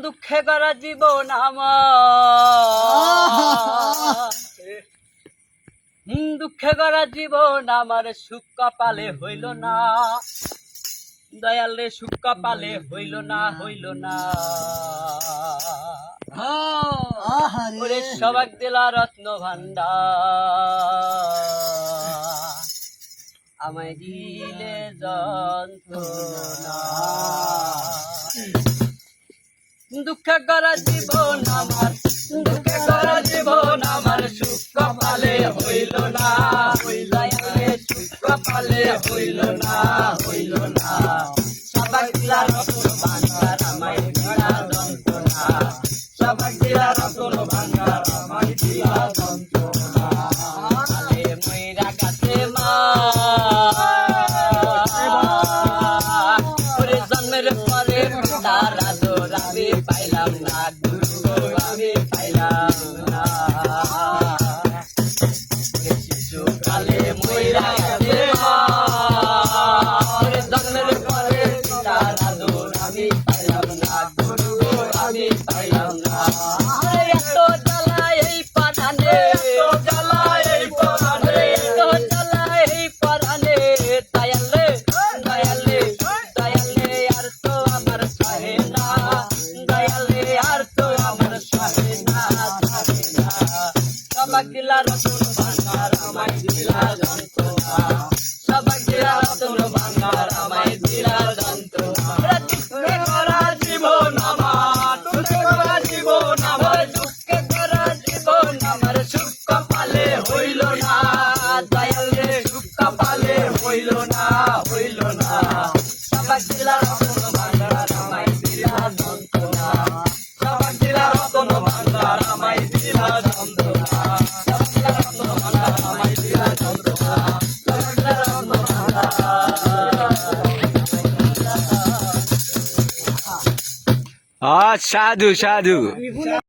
দুঃখে গড়া জীবন আমার, দুঃখে গড়া জীবন আমার, সুখ কপালে হইল না দয়াল রে, সুখ কপালে হইল না, হইল না। ওরে সবাক দিলা রত্ন ভান্ডার, আমায় দিলে যন্ত্রণা। দুঃখে গড়া জীবন আমার, দুঃখে গড়া জীবন আমার, সুখ কপালে হইল না, হইল রে, সুখ কপালে হইল না, হইল না। সবাক দিলা রত্ন ভান্ডার, আমায় দিলা যন্ত্রণা, সবাক দিলা রত্ন ভান্ডার, আমায় দিলা যন্ত্রণা। আলে মইরা গাছে মা, ওরে জন্মের পরে তার আদর আমি পাইলাম না, গুরু আমি পাইলাম না। শিশুকালে মইরা গেছে মা, ওরে জন্মের পরে তার আদর আমি পাইলাম না, গুরু আমি পাইলাম না। এত জ্বালা এই পাঠানে, এত জ্বালা এই পাঠানে, এত জ্বালা এই পাঠানে, দয়ালে দয়ালে দয়ালে আর তো আমার সহে না, দয়ালে আর তো আমার সহে না, সহে না। সবাক দিলা রতন ভান্ডার, আমায় দিলা যন্ত্রণা, সবাক দিলা রতন ভান্ডার, আমায় দিলা যন্ত্রণা। দুঃখে গড়া জীবন আমার, দুঃখে গড়া জীবন আমার, দুঃখে গড়া জীবন আমার, সুখ কপালে হইল না, দয়াল রে, সুখ কপালে হইল না, হইল না। সবাক দিলা রতন ভান্ডার, আমায় দিলা যন্ত্রণা, সবাক দিলা রতন ভান্ডার, আমায় দিলা যন্ত্রণা, সবাক দিলা রতন ভান্ডার, আমায় দিলা যন্ত্রণা, সবাক দিলা রতন ভান্ডার। সাধু সাধু।